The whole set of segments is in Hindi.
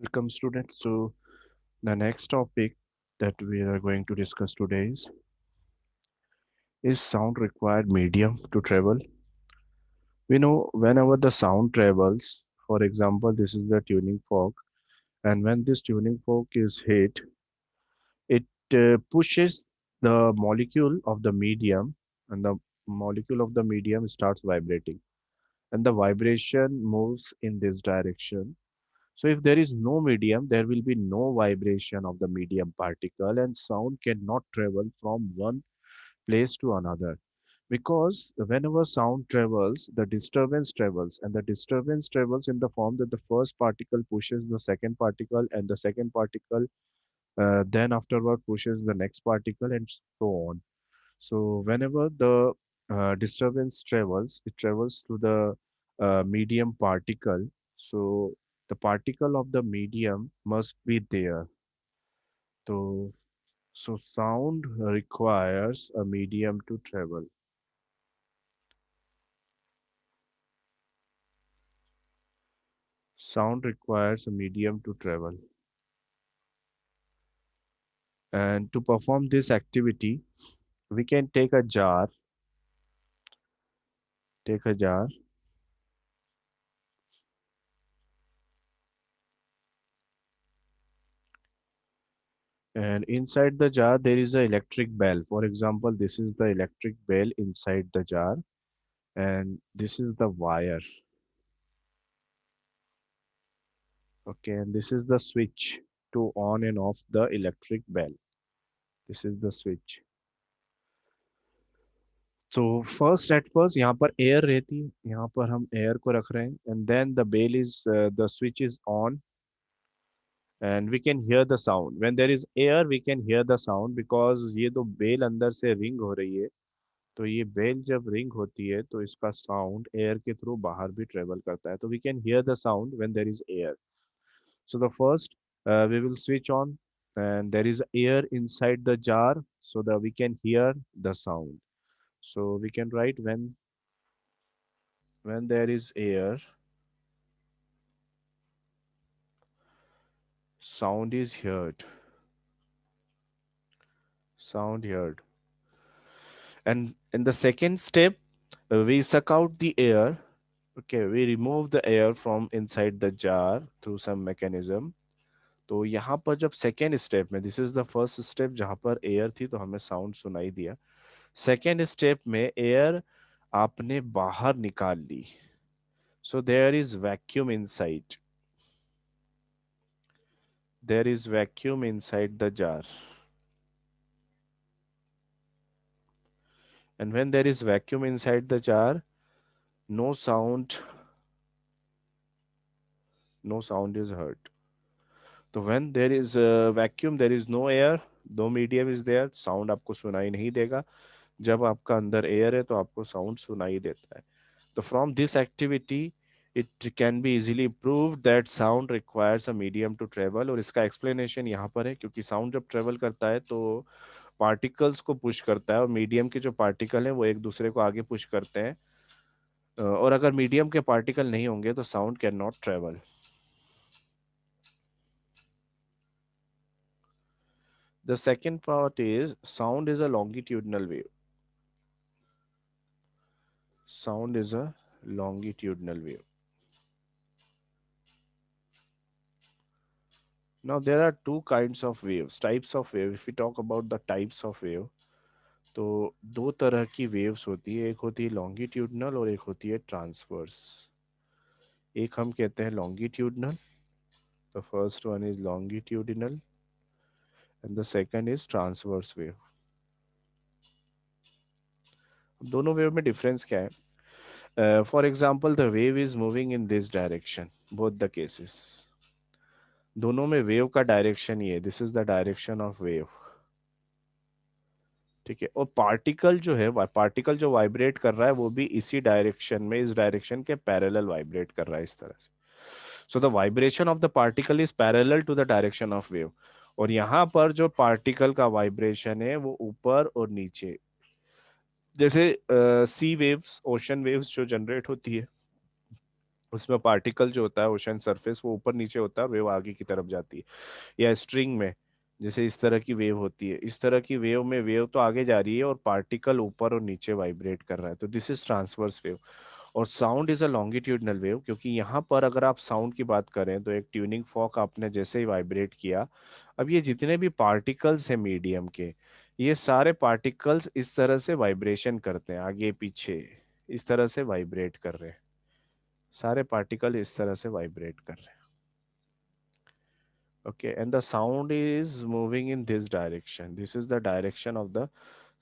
Welcome, students. So, the next topic that we are going to discuss today is sound required medium to travel. We know whenever the sound travels, for example, this is the tuning fork, and when this tuning fork is hit, it pushes the molecule of the medium, and the molecule of the medium starts vibrating, and the vibration moves in this direction. So if there is no medium, there will be no vibration of the medium particle and sound cannot travel from one place to another. Because whenever sound travels, the disturbance travels, and the disturbance travels in the form that the first particle pushes the second particle, and the second particle then afterward pushes the next particle, and so on. So whenever the disturbance travels, it travels to the medium particle. So the particle of the medium must be there. So, so sound requires a medium to travel. Sound requires a medium to travel. And to perform this activity, we can take a jar, and inside the jar there is an electric bell. For example, this is the electric bell inside the jar, and this is the wire. Okay, and this is the switch to on and off the electric bell. This is the switch. तो फर्स्ट एट फर्स्ट यहाँ पर एयर रहती है, यहाँ पर हम एयर को रख रहे हैं, and then the bell is the switch is on and we can hear the sound when there is air we can hear the sound because ये तो बेल अंदर से रिंग हो रही है, तो ये बेल जब रिंग होती है तो इसका साउंड एयर के थ्रू बाहर भी ट्रेवल करता है, तो we can hear the sound when there is air. So the first we will switch on and there is air inside the jar so that we can hear the sound. So we can write when there is air, sound is heard. Sound heard. And in the second step, we suck out the air. Okay, we remove the air from inside the jar through some mechanism. तो यहाँ पर जब सेकेंड स्टेप में, this is the first step जहाँ पर एयर थी तो हमें साउंड सुनाई दिया. सेकेंड स्टेप में एयर आपने बाहर निकाल ली. So there is vacuum inside. There is vacuum inside the jar. And when there is vacuum inside the jar, no sound, no sound is heard. तो when there is a vacuum, there is no air, no medium is there, sound आपको सुनाई नहीं देगा. जब आपका अंदर एयर है तो आपको साउंड सुनाई देता है. तो from this activity it can be easily prove that sound requires a medium to travel. और इसका एक्सप्लेनेशन यहाँ पर है, क्योंकि साउंड जब ट्रेवल करता है तो पार्टिकल्स को पुश करता है, और मीडियम के जो पार्टिकल हैं वो एक दूसरे को आगे पुश करते हैं. और अगर मीडियम के पार्टिकल नहीं होंगे तो sound can not travel. The second part is sound is a longitudinal wave. Sound is a longitudinal wave. Now there are two kinds of waves, types of wave. If we talk about the types of wave, तो दो तरह की waves होती है, एक होती है longitudinal और एक होती है transverse. एक हम कहते हैं longitudinal. The first one is longitudinal and the second is transverse wave. दोनों wave में difference क्या है? For example, the wave is moving in this direction, both the cases. दोनों में वेव का डायरेक्शन ये, this is the direction of wave. ठीक है, और पार्टिकल जो है, पार्टिकल जो वाइब्रेट कर रहा है वो भी इसी डायरेक्शन में, इस डायरेक्शन के पैरेलल वाइब्रेट कर रहा है इस तरह से. So the vibration of the particle is parallel to the direction of wave. और यहाँ पर जो पार्टिकल का वाइब्रेशन है वो ऊपर और नीचे, जैसे सी वेव्स, ओशन वेव्स जो जनरेट होती है, उसमें पार्टिकल जो होता है ओशन सरफेस वो ऊपर नीचे होता है, वेव आगे की तरफ जाती है। या स्ट्रिंग में जैसे इस तरह की वेव होती है, इस तरह की वेव में वेव तो आगे जा रही है और पार्टिकल ऊपर और नीचे वाइब्रेट कर रहा है, तो दिस इज ट्रांसवर्स वेव। और sound is a longitudinal wave, क्योंकि यहाँ पर अगर आप साउंड की बात करें तो एक ट्यूनिंग फॉक आपने जैसे ही वाइब्रेट किया, अब ये जितने भी पार्टिकल्स हैं मीडियम के, ये सारे पार्टिकल्स इस तरह से वाइब्रेशन करते हैं, आगे पीछे इस तरह से वाइब्रेट कर रहे हैं, सारे पार्टिकल इस तरह से वाइब्रेट कर रहे हैं। Okay, and the sound is moving in this direction. This is the direction of the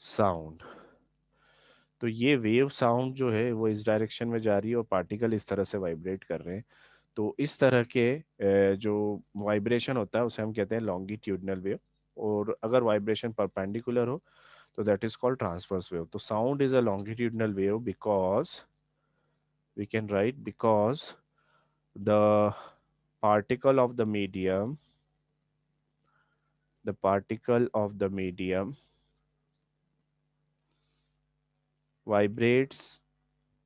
sound. तो ये वेव साउंड जो है वो इस डायरेक्शन में जा रही है और पार्टिकल इस तरह से वाइब्रेट कर रहे हैं। तो इस तरह के जो वाइब्रेशन होता है उसे हम कहते हैं लॉन्गिट्यूडनल वेव। और अगर वाइब्रेशन परपेंडिकुलर हो तो that is called transverse wave. तो sound is a longitudinal wave because we can write because the particle of the medium the particle of the medium vibrates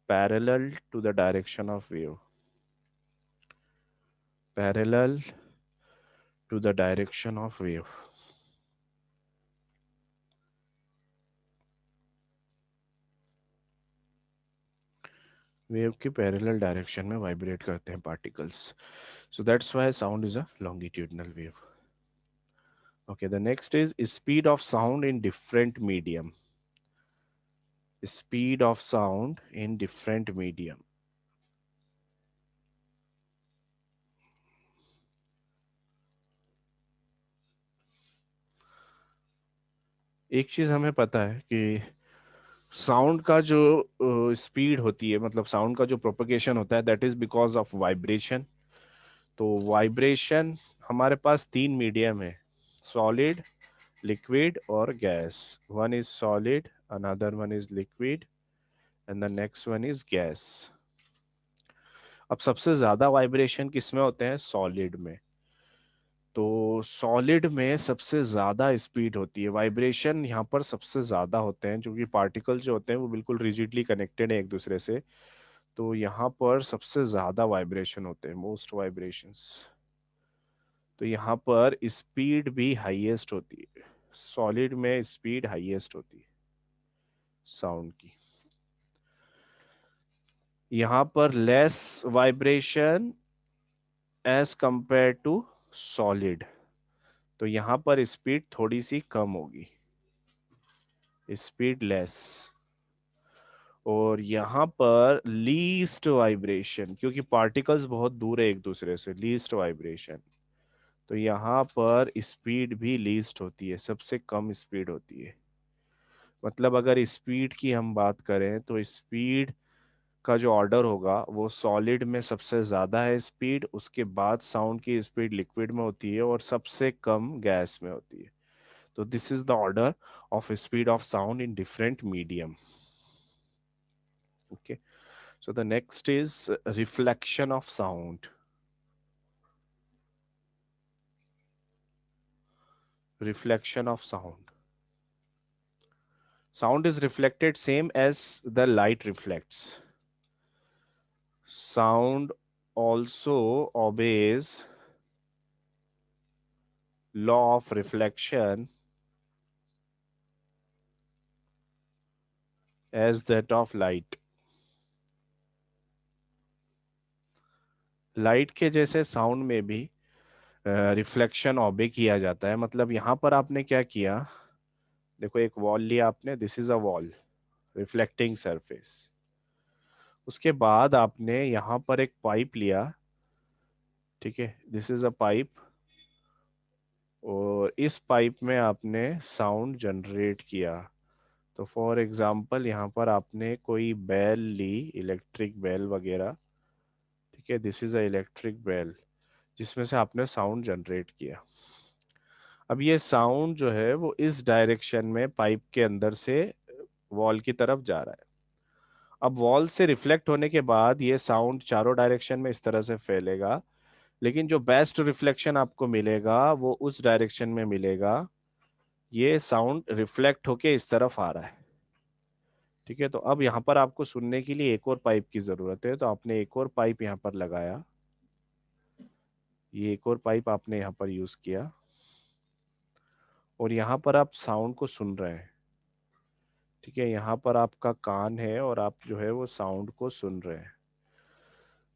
parallel to the direction of wave, parallel to the direction of wave। Wave के पैरेलल डायरेक्शन में वाइब्रेट करते हैं particles, so that's why sound is a longitudinal wave. Okay, the next is speed of sound in different medium. Speed of sound in different medium. एक चीज हमें पता है कि साउंड का जो स्पीड होती है, मतलब साउंड का जो प्रोपगेशन होता है, that is because of vibration. तो वाइब्रेशन हमारे पास तीन मीडियम है, सॉलिड, लिक्विड और gas. One is solid, another one is liquid and the next one is gas. अब सबसे ज्यादा वाइब्रेशन किसमें होते हैं? सॉलिड में। तो सॉलिड में सबसे ज्यादा स्पीड होती है, वाइब्रेशन यहाँ पर सबसे ज्यादा होते हैं, क्योंकि पार्टिकल जो होते हैं वो बिल्कुल रिजिडली कनेक्टेड है एक दूसरे से। तो यहाँ पर सबसे ज्यादा वाइब्रेशन होते हैं, मोस्ट वाइब्रेशंस। तो यहाँ पर स्पीड भी हाईएस्ट होती है, सॉलिड में स्पीड हाईएस्ट होती है साउंड की। यहाँ पर less vibration as compare to solid, तो यहाँ पर स्पीड थोड़ी सी कम होगी, स्पीड लेस। और यहाँ पर लीस्ट वाइब्रेशन, क्योंकि पार्टिकल्स बहुत दूर है एक दूसरे से, लीस्ट वाइब्रेशन, तो यहाँ पर स्पीड भी लीस्ट होती है, सबसे कम स्पीड होती है। मतलब अगर स्पीड की हम बात करें तो स्पीड का जो ऑर्डर होगा वो सॉलिड में सबसे ज़्यादा है स्पीड, उसके बाद साउंड की स्पीड लिक्विड में होती है और सबसे कम गैस में होती है। तो this is the order of speed of sound in different medium. Okay, so the next is reflection of sound. Reflection of sound. Sound is reflected same as the light reflects. Sound also obeys law of reflection as that of light. Light के जैसे साउंड में भी रिफ्लेक्शन ऑबे किया जाता है। मतलब यहाँ पर आपने क्या किया, देखो एक वॉल लिया आपने, this is a wall, reflecting surface. उसके बाद आपने यहाँ पर एक पाइप लिया, ठीक है, दिस इज अ पाइप, और इस पाइप में आपने साउंड जनरेट किया। तो फॉर एग्जांपल यहाँ पर आपने कोई बेल ली, इलेक्ट्रिक बेल वगैरह, ठीक है, this is a electric bell, जिसमें से आपने साउंड जनरेट किया। अब ये साउंड जो है वो इस डायरेक्शन में पाइप के अंदर से वॉल की तरफ जा रहा है। अब वॉल से रिफ्लेक्ट होने के बाद ये साउंड चारों डायरेक्शन में इस तरह से फैलेगा, लेकिन जो बेस्ट रिफ्लेक्शन आपको मिलेगा वो उस डायरेक्शन में मिलेगा। ये साउंड रिफ्लेक्ट होके इस तरफ आ रहा है, ठीक है, तो अब यहाँ पर आपको सुनने के लिए एक और पाइप की जरूरत है, तो आपने एक और पाइप यहाँ पर लगाया, ये एक और पाइप आपने यहाँ पर यूज किया, और यहाँ पर आप साउंड को सुन रहे हैं। ठीक है, यहाँ पर आपका कान है और आप जो है वो साउंड को सुन रहे हैं।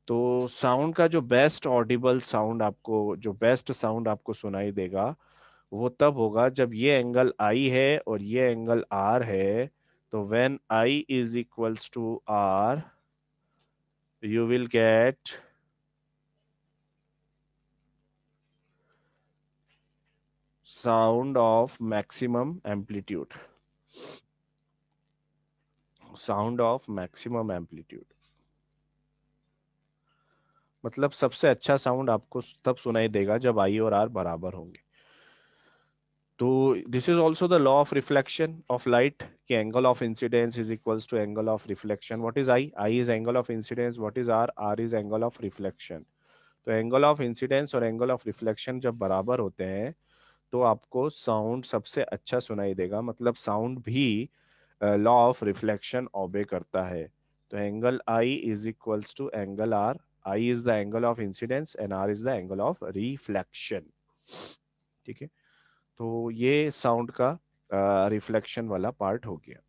तो साउंड का जो बेस्ट ऑडिबल साउंड आपको, जो बेस्ट साउंड आपको सुनाई देगा, वो तब होगा जब ये एंगल आई है और ये एंगल आर है। तो when I is equals to R, you will get sound of maximum amplitude, sound of maximum amplitude। मतलब सबसे अच्छा साउंड आपको तब सुनाई देगा जब आई और आर बराबर होंगे। तो this is also the law of reflection of light, कि angle of incidence is equals to angle of reflection. What is I? I is angle of incidence. What is R? R is angle of reflection. तो एंगल ऑफ इंसिडेंस और एंगल ऑफ रिफ्लेक्शन जब बराबर होते हैं तो आपको साउंड सबसे अच्छा सुनाई देगा। मतलब साउंड भी लॉ ऑफ रिफ्लेक्शन ओबे करता है। तो angle I is equals to angle R. I is the angle of incidence and R is the angle of reflection. ठीक है, तो ये साउंड का रिफ्लेक्शन वाला पार्ट हो गया।